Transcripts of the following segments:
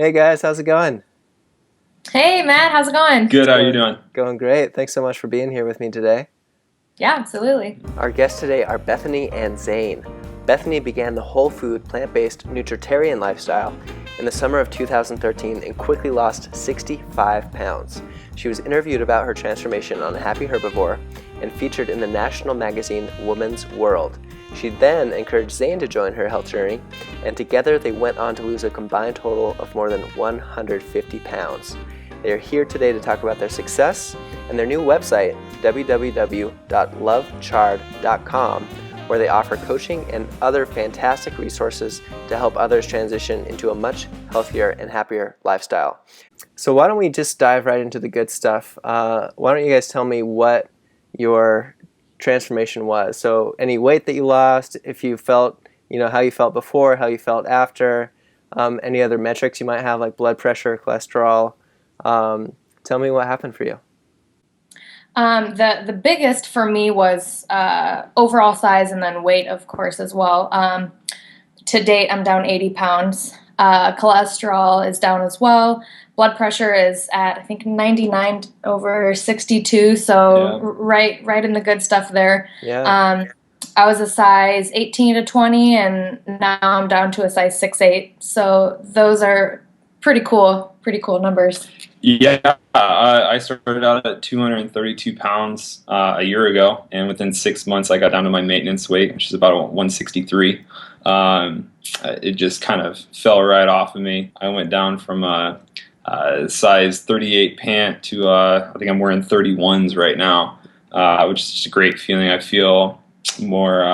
Hey guys, how's it going? Hey Matt, how's it going? Good. How are you doing? Going great. Thanks so much for being here with me today. Yeah, absolutely. Our guests today are Bethany and Zane. Bethany began the whole food, plant-based, nutritarian lifestyle in the summer of 2013 and quickly lost 65 pounds. She was interviewed about her transformation on Happy Herbivore and featured in the national magazine Woman's World. She then encouraged Zane to join her health journey, and together they went on to lose a combined total of more than 150 pounds. They are here today to talk about their success and their new website, www.lovechard.com, where they offer coaching and other fantastic resources to help others transition into a much healthier and happier lifestyle. So why don't we just dive right into the good stuff? Why don't you guys tell me what your transformation was? So any weight that you lost, if you felt, how you felt before, how you felt after, any other metrics you might have like blood pressure, cholesterol. Tell me what happened for you. The biggest for me was overall size and then weight, of course, as well. To date, I'm down 80 pounds. Cholesterol is down as well. Blood pressure is at, I think, 99 over 62, so Yeah. right in the good stuff there. Yeah. I was a size 18 to 20, and now I'm down to a size 6'8", so those are pretty cool numbers. Yeah, I started out at 232 pounds a year ago, and within 6 months, I got down to my maintenance weight, which is about 163. It just kind of fell right off of me. I went down from a size 38 pant to I think I'm wearing 31s right now, which is just a great feeling. I feel more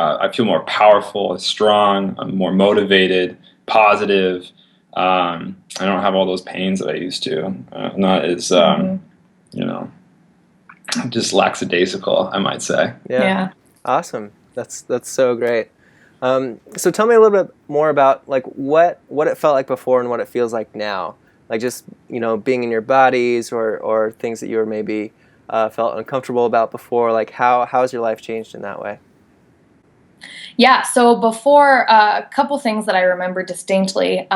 powerful, strong. I'm more motivated, positive. I don't have all those pains that I used to. I'm not as, just lackadaisical, I might say. Yeah. Awesome. That's so great. So tell me a little bit more about like what it felt like before and what it feels like now. Like just, being in your bodies or things that you were maybe felt uncomfortable about before. Like how has your life changed in that way? Yeah, so before, a couple things that I remember distinctly.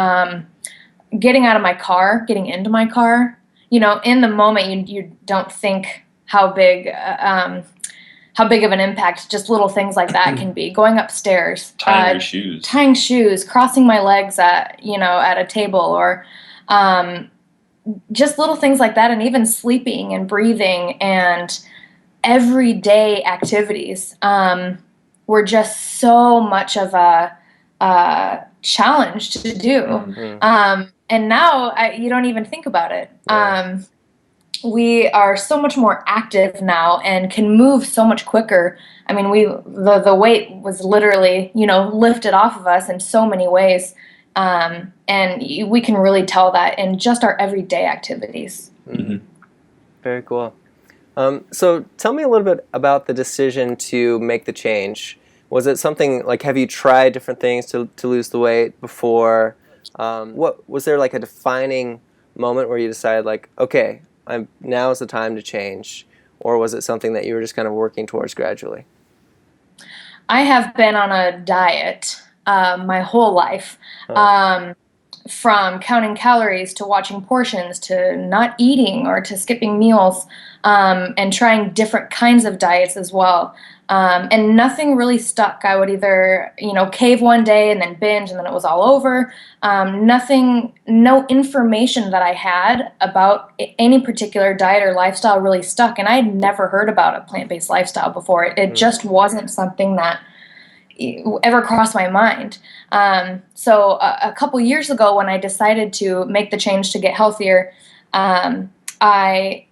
Getting out of my car, getting into my car, in the moment you don't think how big of an impact just little things like that can be. Going upstairs, tying shoes, crossing my legs at a table, or just little things like that, and even sleeping and breathing and everyday activities were just so much of a challenge to do. Mm-hmm. And now you don't even think about it. Yeah. We are so much more active now and can move so much quicker. I mean, the weight was literally, lifted off of us in so many ways. And we can really tell that in just our everyday activities. Mm-hmm. Very cool. So tell me a little bit about the decision to make the change. Was it something like, have you tried different things to lose the weight before? What was there like a defining moment where you decided like, okay, now is the time to change? Or was it something that you were just kind of working towards gradually? I have been on a diet my whole life. Huh. From counting calories to watching portions to not eating or to skipping meals, and trying different kinds of diets as well. And nothing really stuck. I would either, cave one day and then binge and then it was all over. No information that I had about any particular diet or lifestyle really stuck. And I had never heard about a plant-based lifestyle before. It just wasn't something that ever crossed my mind. So a couple years ago, when I decided to make the change to get healthier, I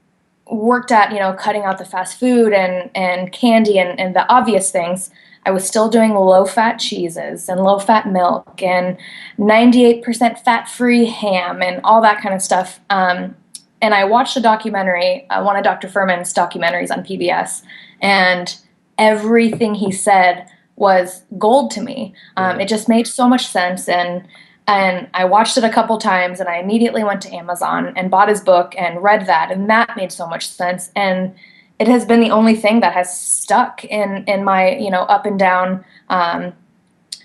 worked at, cutting out the fast food and candy and the obvious things. I was still doing low-fat cheeses and low-fat milk and 98% fat-free ham and all that kind of stuff. And I watched a documentary, one of Dr. Furman's documentaries on PBS, and everything he said was gold to me. It just made so much sense, and I watched it a couple times, and I immediately went to Amazon and bought his book and read that, and that made so much sense. And it has been the only thing that has stuck in my up and down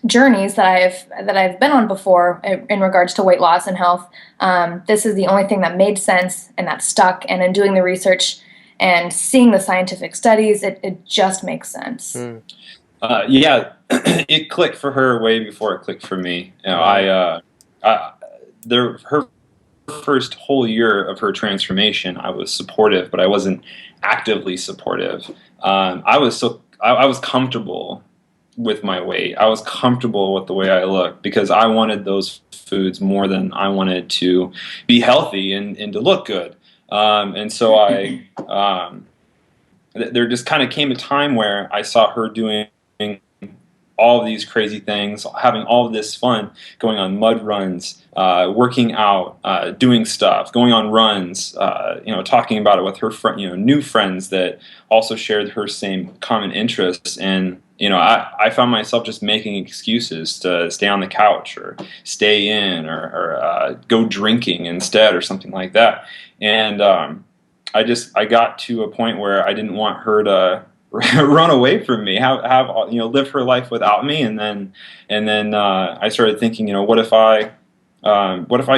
journeys that I've been on before in regards to weight loss and health, this is the only thing that made sense and that stuck. And in doing the research and seeing the scientific studies, it just makes sense. Yeah, it clicked for her way before it clicked for me. You know, her first whole year of her transformation, I was supportive, but I wasn't actively supportive. I was comfortable with my weight. I was comfortable with the way I looked because I wanted those foods more than I wanted to be healthy and to look good. And so there just kind of came a time where I saw her doing all of these crazy things, having all of this fun, going on mud runs, working out, doing stuff, going on runs, talking about it with her new friends that also shared her same common interests. And I found myself just making excuses to stay on the couch or stay in or go drinking instead or something like that. And I got to a point where I didn't want her to run away from me, live her life without me, and then I started thinking, what if I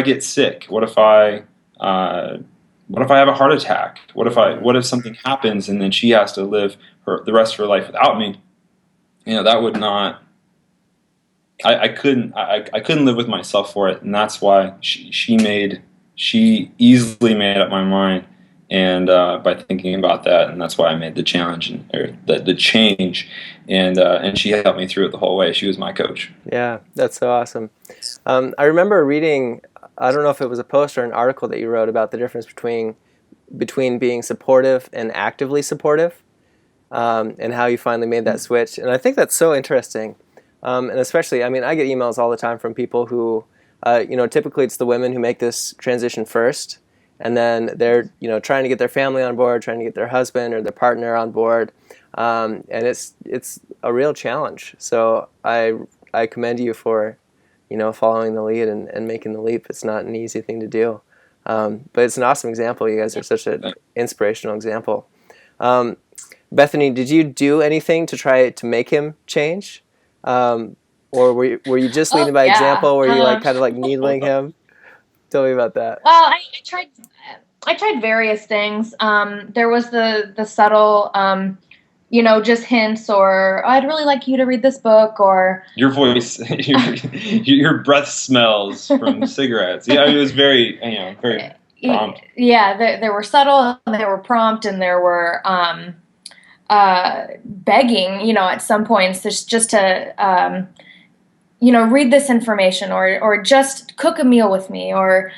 get sick? What if I have a heart attack? What if something happens and then she has to live the rest of her life without me? That would not. I couldn't live with myself for it, and that's why she easily made up my mind. And by thinking about that, and that's why I made the challenge or the change, and she helped me through it the whole way. She was my coach. Yeah, that's so awesome. I remember reading, I don't know if it was a post or an article that you wrote about the difference between being supportive and actively supportive, and how you finally made that switch. And I think that's so interesting. And especially, I get emails all the time from people who, typically it's the women who make this transition first. And then they're, trying to get their family on board, trying to get their husband or their partner on board, and it's a real challenge. So I commend you for, following the lead and making the leap. It's not an easy thing to do, but it's an awesome example. You guys are such an inspirational example. Bethany, did you do anything to try to make him change, or were you just leading by example? Were you kind of needling him? Tell me about that. Well, I tried various things. There was the subtle, just hints, or I'd really like you to read this book, or your voice, your breath smells from cigarettes. Yeah, it was very, very prompt. Yeah, there were subtle, and there were prompt, and there were begging. At some points, just to. Read this information, or just cook a meal with me, or,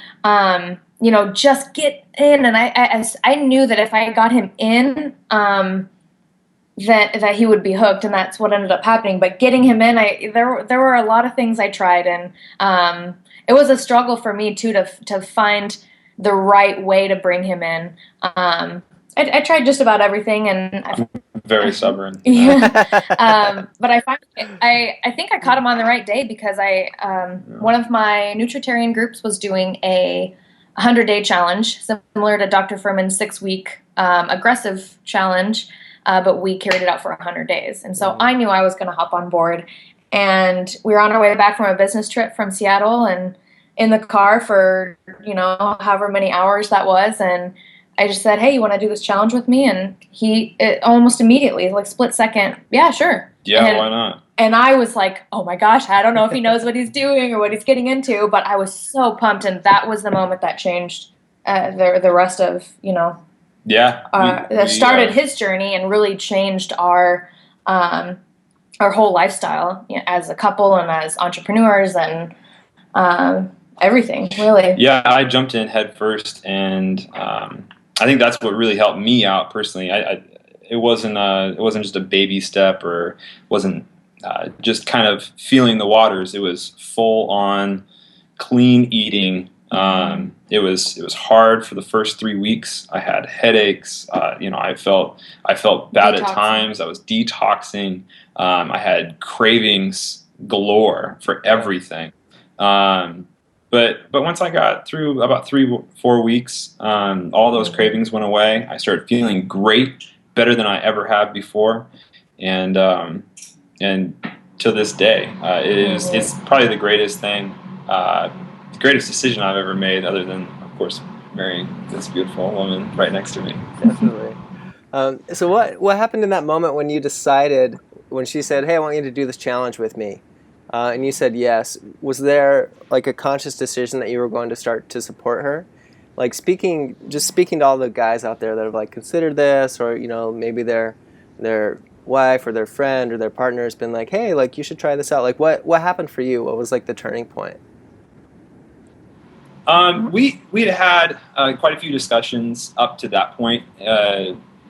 just get in. And I knew that if I got him in, that he would be hooked, and that's what ended up happening. But getting him in, there were a lot of things I tried, and it was a struggle for me too to find the right way to bring him in. I tried just about everything, and very stubborn. Yeah. But I think I caught him on the right day because one of my nutritarian groups was doing a 100-day challenge, similar to Dr. Furman's 6-week aggressive challenge, but we carried it out for 100 days. And so I knew I was going to hop on board. And we were on our way back from a business trip from Seattle, and in the car for, however many hours that was. And I just said, hey, you want to do this challenge with me? And he almost immediately, split second, yeah, sure. Yeah, why not? And I was like, oh my gosh, I don't know if he knows what he's doing or what he's getting into, but I was so pumped. And that was the moment that changed the rest of, that started his journey and really changed our whole lifestyle as a couple and as entrepreneurs and everything, really. Yeah, I jumped in head first, and I think that's what really helped me out personally. It wasn't just a baby step, or wasn't just kind of feeling the waters. It was full on clean eating. It was hard for the first 3 weeks. I had headaches. I felt bad at times. I was detoxing. I had cravings galore for everything. But once I got through about 3-4 weeks, all those cravings went away. I started feeling great, better than I ever have before, and to this day. It's probably the greatest thing, the greatest decision I've ever made, other than, of course, marrying this beautiful woman right next to me. Definitely. So what happened in that moment when you decided, when she said, "Hey, I want you to do this challenge with me," and you said yes? Was there like a conscious decision that you were going to start to support her? Like speaking to all the guys out there that have like considered this, or maybe their wife or their friend or their partner has been like, "Hey, like you should try this out." Like what happened for you? What was like the turning point? We'd had quite a few discussions up to that point,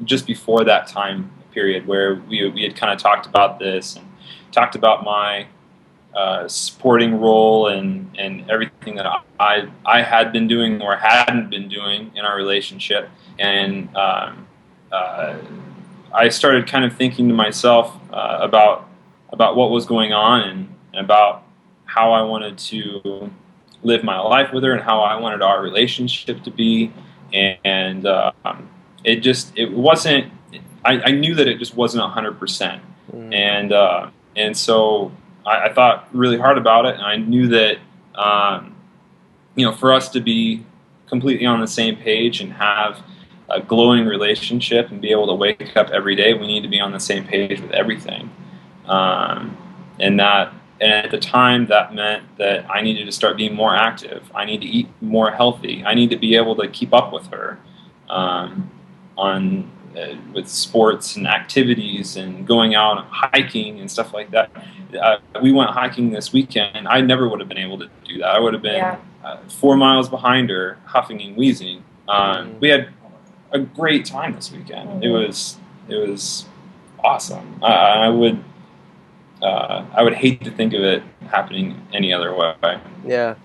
just before that time period, where we had kind of talked about this and talked about my supporting role and everything that I had been doing or hadn't been doing in our relationship. And I started kind of thinking to myself about what was going on, and about how I wanted to live my life with her, and how I wanted our relationship to be. And it wasn't, I knew that it just wasn't 100%. And so I thought really hard about it, and I knew that, for us to be completely on the same page and have a glowing relationship and be able to wake up every day, we need to be on the same page with everything. And at the time, that meant that I needed to start being more active. I need to eat more healthy. I need to be able to keep up with her with sports and activities and going out and hiking and stuff like that. We went hiking this weekend. I never would have been able to do that. I would have been 4 miles behind her, huffing and wheezing. We had a great time this weekend. Mm-hmm. It was awesome. I would hate to think of it happening any other way. Yeah,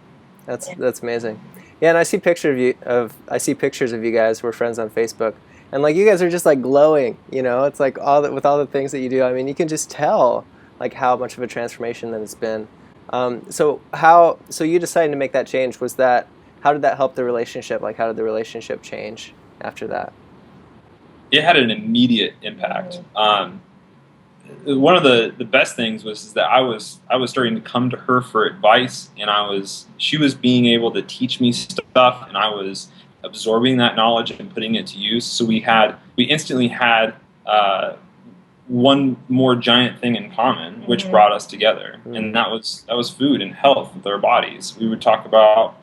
that's amazing. Yeah, and I see pictures of you guys. We're friends on Facebook, and like you guys are just like glowing. It's like with all the things that you do. I mean, you can just tell like how much of a transformation that it's been. So you decided to make that change. How did that help the relationship? Like, how did the relationship change after that? It had an immediate impact. One of the best things was that I was starting to come to her for advice, and she was being able to teach me stuff, and I was absorbing that knowledge and putting it to use. So we instantly had one more giant thing in common, which brought us together, and that was food and health with our bodies. We would talk about.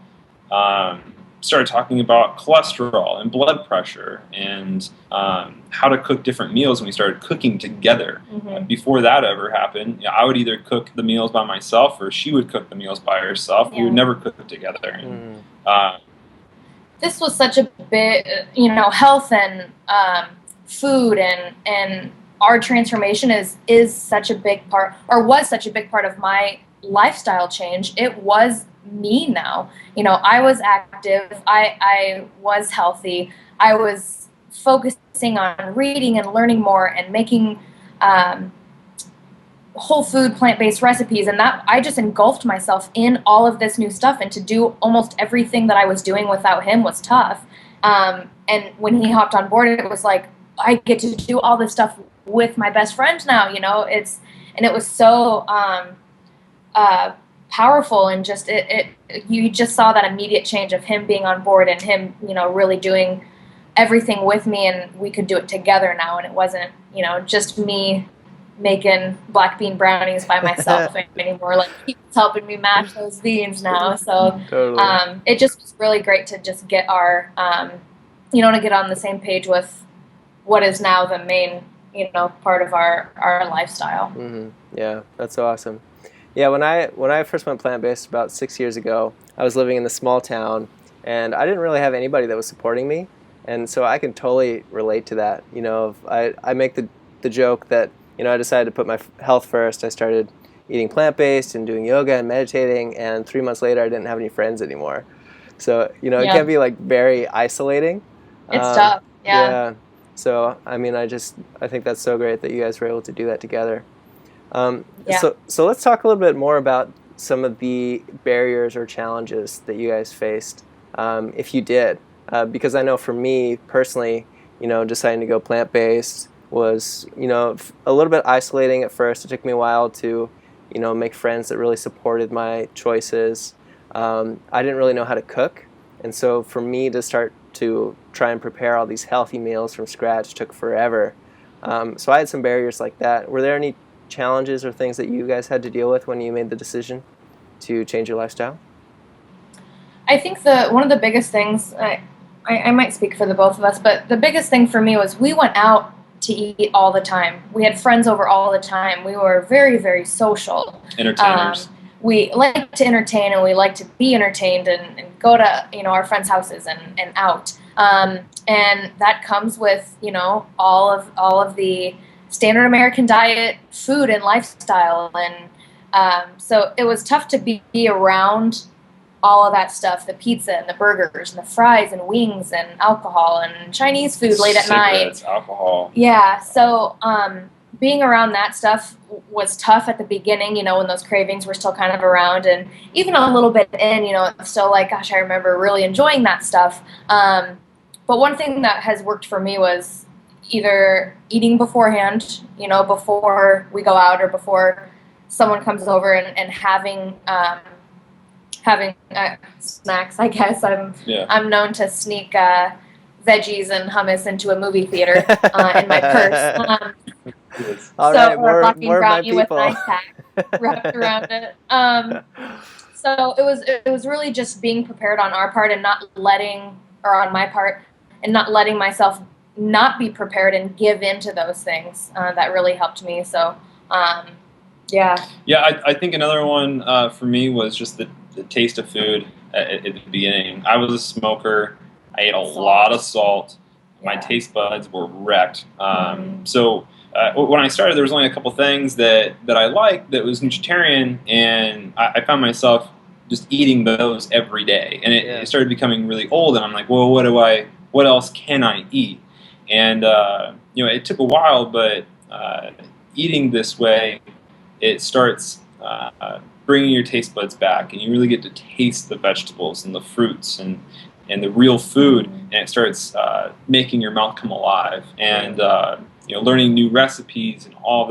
Started talking about cholesterol and blood pressure and how to cook different meals, and we started cooking together. Before that ever happened, I would either cook the meals by myself or she would cook the meals by herself. We would never cook together. And, this was such a big, health and food and our transformation is such a big part, or was such a big part of my lifestyle change. It was me now. I was active, I was healthy, I was focusing on reading and learning more and making whole food plant-based recipes, and that I just engulfed myself in all of this new stuff, and to do almost everything that I was doing without him was tough. And when he hopped on board, it was like I get to do all this stuff with my best friend now. It was so powerful, and just you just saw that immediate change of him being on board and him really doing everything with me, and we could do it together now, and it wasn't just me making black bean brownies by myself anymore. Like, he was helping me mash those beans now. So totally. It just was really great to just get our to get on the same page with what is now the main part of our lifestyle. Yeah, that's so awesome. Yeah, when I first went plant-based about 6 years ago, I was living in a small town, and I didn't really have anybody that was supporting me, and so I can totally relate to that. I make the joke that I decided to put my health first. I started eating plant-based and doing yoga and meditating, and 3 months later, I didn't have any friends anymore. So it can be like very isolating. It's tough. Yeah. So I mean, I think that's so great that you guys were able to do that together. So let's talk a little bit more about some of the barriers or challenges that you guys faced, if you did, because I know for me personally, deciding to go plant-based was, a little bit isolating at first. It took me a while to make friends that really supported my choices. I didn't really know how to cook, and so for me to start to try and prepare all these healthy meals from scratch took forever. So I had some barriers like that. Were there any challenges or things that you guys had to deal with when you made the decision to change your lifestyle? I think one of the biggest things, I might speak for the both of us, but the biggest thing for me was we went out to eat all the time. We had friends over all the time. We were very, very social. Entertainers. We like to entertain, and we like to be entertained, and go to our friends' houses and out. And that comes with all of the standard American diet, food, and lifestyle. And so it was tough to be around all of that stuff, the pizza and the burgers and the fries and wings and alcohol and Chinese food late at night. Alcohol. Yeah, so being around that stuff was tough at the beginning, when those cravings were still kind of around, and even a little bit in, still like, gosh, I remember really enjoying that stuff. But one thing that has worked for me was either eating beforehand, before we go out or before someone comes over, and having snacks. I guess I'm known to sneak veggies and hummus into a movie theater in my purse. All so right, or a fucking more of my brownie with people. an ice pack wrapped around it. So it was really just being prepared on our part, and on my part, and not letting myself not be prepared and give in to those things. That really helped me. So yeah. Yeah, I think another one for me was just the taste of food at the beginning. I was a smoker. I ate a lot of salt. My taste buds were wrecked. So when I started, there was only a couple things that I liked that was nutritarian, and I found myself just eating those every day. And it started becoming really old, and I'm like, well, what else can I eat? And it took a while, but eating this way, it starts bringing your taste buds back, and you really get to taste the vegetables and the fruits and the real food, and it starts making your mouth come alive, and learning new recipes and all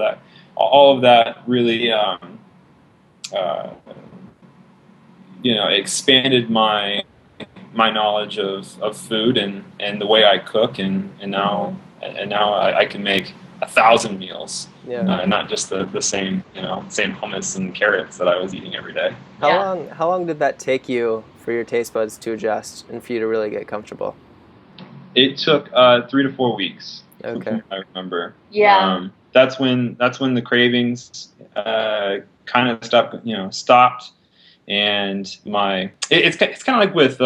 of that really expanded my knowledge of food and the way I cook, and now I can make 1,000 meals, not just the same same hummus and carrots that I was eating every day. How long did that take you for your taste buds to adjust and for you to really get comfortable? It took 3 to 4 weeks. Okay. I remember. Yeah. That's when the cravings kind of stopped, and it's kind of like with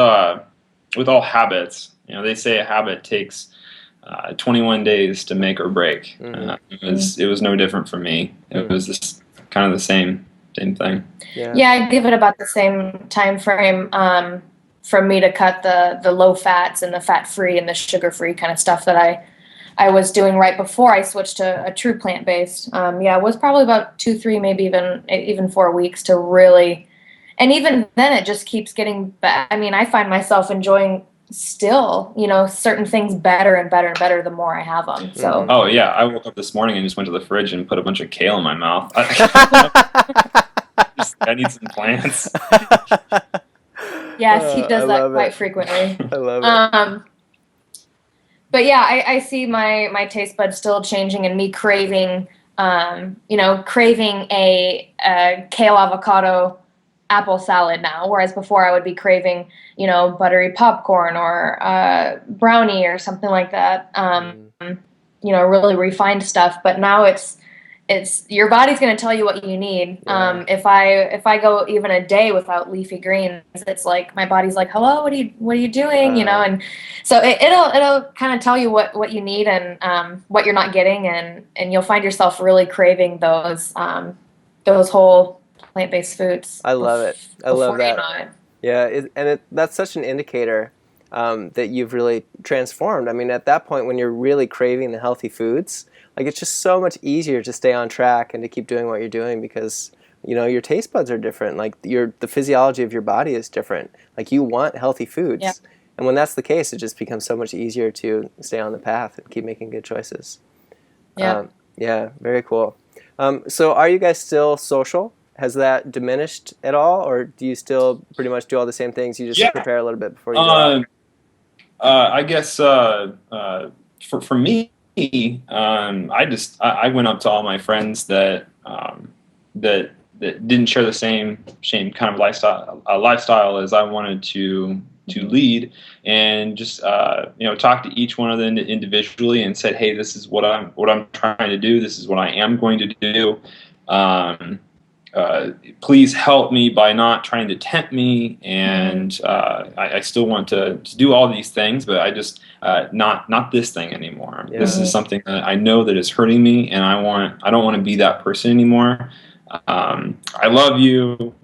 all habits. They say a habit takes 21 days to make or break. It was no different for me. It was just kind of the same thing. Yeah, I'd give it about the same time frame for me to cut the low fats and the fat free and the sugar free kind of stuff that I was doing right before I switched to a true plant based. It was probably about 2, 3, maybe even 4 weeks to really, and even then it just keeps getting better. I mean, I find myself enjoying still, certain things better and better and better the more I have them. So. Oh yeah, I woke up this morning and just went to the fridge and put a bunch of kale in my mouth. I need some plants. Yes, he does that quite frequently. I love it. But yeah, I see my taste buds still changing, and me craving, craving a kale avocado apple salad now, whereas before I would be craving, buttery popcorn or brownie or something like that. Really refined stuff. But now it's your body's going to tell you what you need. If I go even a day without leafy greens, it's like my body's like, hello, what are you doing? And so it'll kind of tell you what you need and what you're not getting, and you'll find yourself really craving those whole plant-based foods. I love it. I love that. You know it. Yeah, that's such an indicator that you've really transformed. I mean, at that point when you're really craving the healthy foods, like, it's just so much easier to stay on track and to keep doing what you're doing because your taste buds are different. Like, the physiology of your body is different. Like, you want healthy foods. Yeah. And when that's the case, it just becomes so much easier to stay on the path and keep making good choices. Yeah. Yeah, very cool. So are you guys still social? has that diminished at all, or do you still pretty much do all the same things? You just prepare a little bit before you go out? I guess for me, I went up to all my friends that that didn't share the same kind of lifestyle as I wanted to lead, and just talk to each one of them individually and said, hey, this is what I'm trying to do. This is what I am going to do. Please help me by not trying to tempt me, and I still want to do all these things, but I just not this thing anymore. Yeah. This is something that I know that is hurting me, and I don't want to be that person anymore. I love you.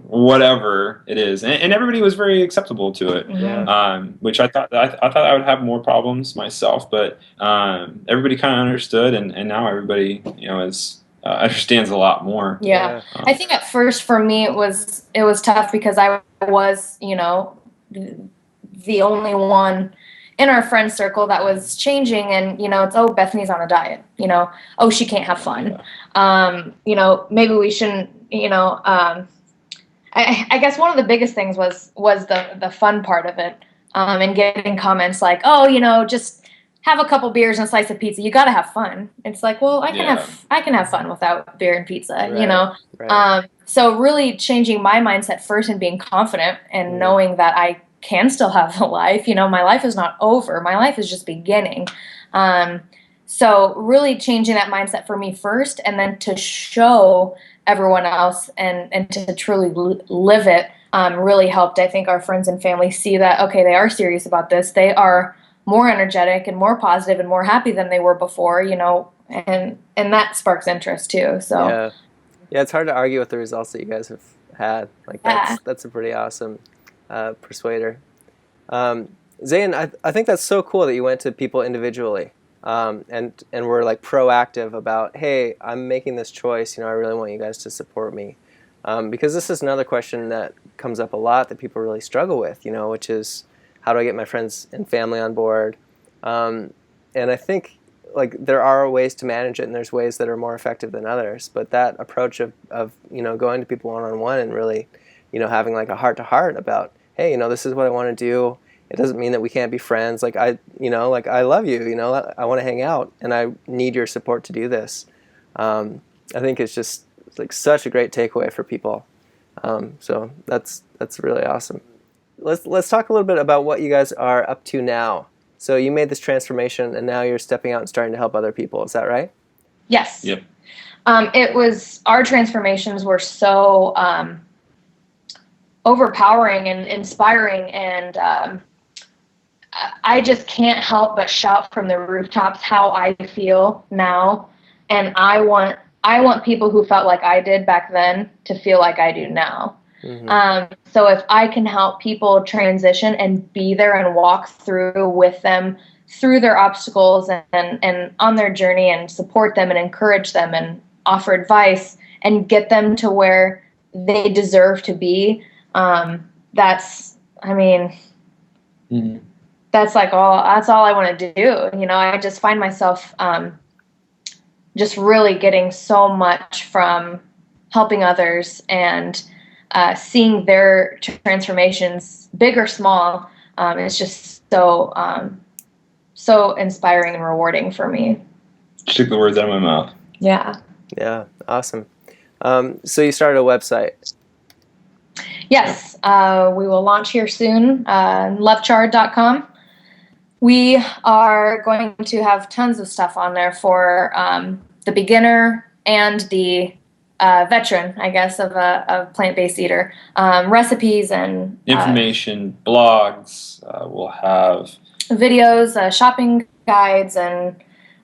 Whatever it is, and everybody was very acceptable to it. Yeah. Which I thought I would have more problems myself, but everybody kind of understood, and now everybody is. Understands a lot more. Yeah. I think at first for me it was tough because I was, the only one in our friend circle that was changing, and it's, oh, Bethany's on a diet, oh, she can't have fun. Maybe we shouldn't, I guess one of the biggest things was the fun part of it. And getting comments like, oh, just have a couple beers and a slice of pizza. You got to have fun. It's like, well, I can have fun without beer and pizza, Right. So really changing my mindset first and being confident and knowing that I can still have a life. My life is not over. My life is just beginning. So really changing that mindset for me first, and then to show everyone else and to truly live it really helped. I think our friends and family see that, okay, they are serious about this. They are more energetic and more positive and more happy than they were before, and that sparks interest too. So yeah, it's hard to argue with the results that you guys have had. Like that's a pretty awesome persuader. Zane, I think that's so cool that you went to people individually and were like proactive about, hey, I'm making this choice. I really want you guys to support me, because this is another question that comes up a lot that people really struggle with. Which is, how do I get my friends and family on board? And I think like there are ways to manage it, and there's ways that are more effective than others. But that approach of going to people one-on-one and really, having like a heart-to-heart about, hey, this is what I want to do. It doesn't mean that we can't be friends. Like I love you. I want to hang out, and I need your support to do this. I think it's just like such a great takeaway for people. So that's really awesome. Let's talk a little bit about what you guys are up to now. So you made this transformation, and now you're stepping out and starting to help other people. Is that right? Yes. Yep. It was, our transformations were so overpowering and inspiring, and I just can't help but shout from the rooftops how I feel now, and I want people who felt like I did back then to feel like I do now. Mm-hmm. So if I can help people transition and be there and walk through with them through their obstacles and on their journey, and support them and encourage them and offer advice and get them to where they deserve to be, that's all I want to do. I just find myself just really getting so much from helping others and seeing their transformations, big or small. It's just so inspiring and rewarding for me. Just took the words out of my mouth. Yeah, awesome. So you started a website. Yes, we will launch here soon, lovechard.com. We are going to have tons of stuff on there for the beginner and the veteran, I guess, of a plant-based eater. Recipes and information, blogs. We'll have videos, shopping guides, and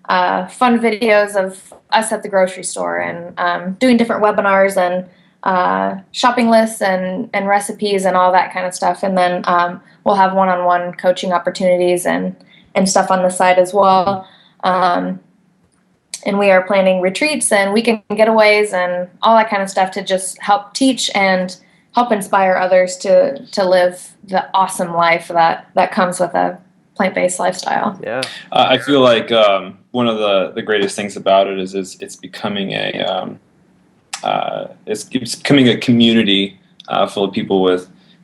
fun videos of us at the grocery store, and doing different webinars and shopping lists and recipes and all that kind of stuff. And then we'll have one-on-one coaching opportunities and stuff on the side as well. And we are planning retreats and weekend getaways and all that kind of stuff to just help teach and help inspire others to live the awesome life that comes with a plant-based lifestyle. Yeah. I feel like one of the greatest things about it is it's becoming it's becoming a community full of people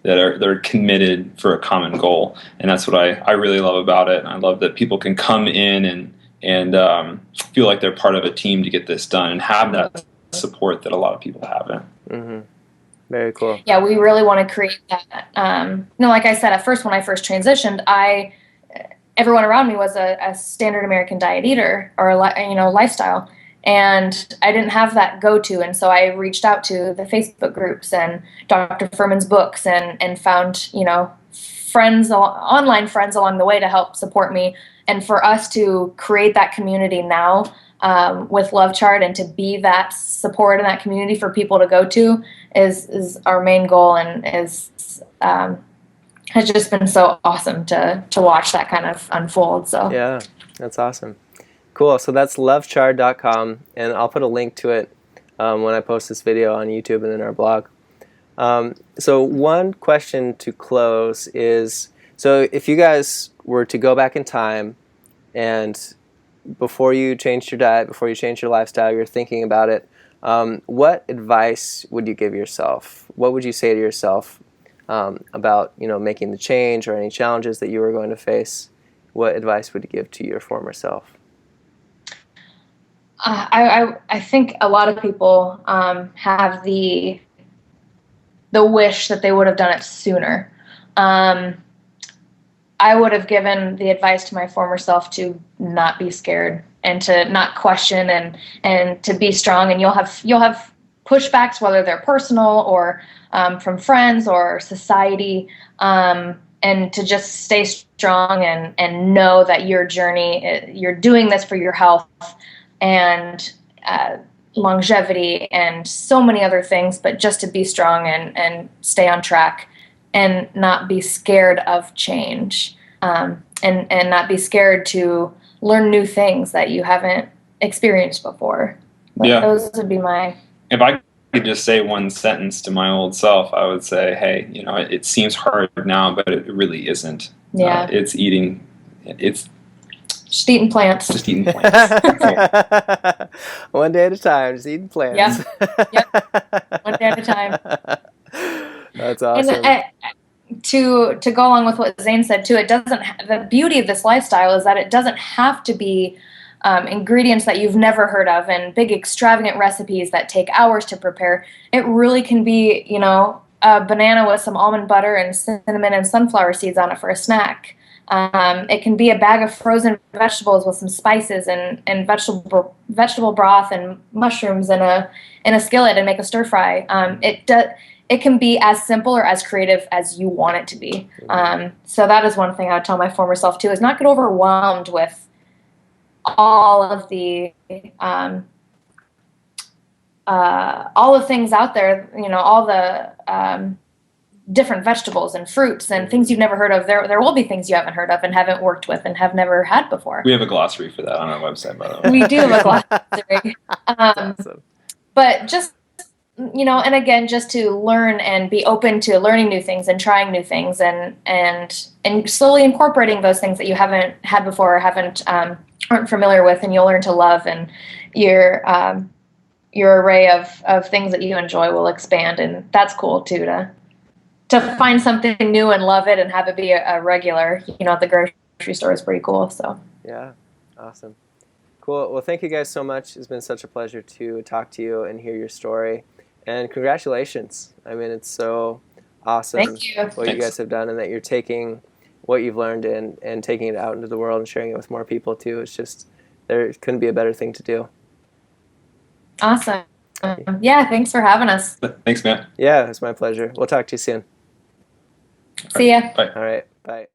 that are committed for a common goal, and that's what I really love about it. And I love that people can come in and feel like they're part of a team to get this done, and have that support that a lot of people haven't. Mm-hmm. Very cool. Yeah, we really want to create that. Like I said, at first when I first transitioned, everyone around me was a standard American diet eater or lifestyle, and I didn't have that go-to, and so I reached out to the Facebook groups and Dr. Furman's books and found friends, online friends along the way to help support me, and for us to create that community now with Love Chard and to be that support in that community for people to go to is our main goal, and has just been so awesome to watch that kind of unfold. So yeah, that's awesome. Cool. So that's lovechard.com, and I'll put a link to it when I post this video on YouTube and in our blog. So one question to close is, so if you guys were to go back in time and before you changed your diet, before you changed your lifestyle, you're thinking about it, what advice would you give yourself? What would you say to yourself about making the change or any challenges that you were going to face? What advice would you give to your former self? I think a lot of people have the wish that they would have done it sooner. I would have given the advice to my former self to not be scared and to not question and to be strong. And you'll have pushbacks, whether they're personal or from friends or society, and to just stay strong and know that your journey, you're doing this for your health and longevity and so many other things, but just to be strong and stay on track and not be scared of change, and not be scared to learn new things that you haven't experienced before. But Yeah. those would be my... If I could just say one sentence to my old self, I would say, hey, it seems hard now, but it really isn't. Yeah. It's just eating plants. Just eating plants. One day at a time, just eating plants. Yep. One day at a time. That's awesome. And to go along with what Zane said too, the beauty of this lifestyle is that it doesn't have to be ingredients that you've never heard of and big extravagant recipes that take hours to prepare. It really can be, a banana with some almond butter and cinnamon and sunflower seeds on it for a snack. It can be a bag of frozen vegetables with some spices and vegetable broth and mushrooms in a skillet and make a stir fry. It can be as simple or as creative as you want it to be. So that is one thing I would tell my former self too, is not get overwhelmed with all of the things out there, all the different vegetables and fruits and things you've never heard of. There will be things you haven't heard of and haven't worked with and have never had before. We have a glossary for that on our website, by the way. We do have a glossary. Awesome. But just, and again, just to learn and be open to learning new things and trying new things and slowly incorporating those things that you haven't had before or aren't familiar with, and you'll learn to love, and your array of things that you enjoy will expand, and that's cool too, to find something new and love it and have it be a regular, at the grocery store is pretty cool. So yeah, awesome. Cool. Well, thank you guys so much. It's been such a pleasure to talk to you and hear your story. And congratulations. I mean, it's so awesome. Thank you. What you guys have done, and that you're taking what you've learned and taking it out into the world and sharing it with more people too. It's just, there couldn't be a better thing to do. Awesome. Yeah, thanks for having us. Thanks, man. Yeah, it's my pleasure. We'll talk to you soon. See ya. Bye. All right. Bye.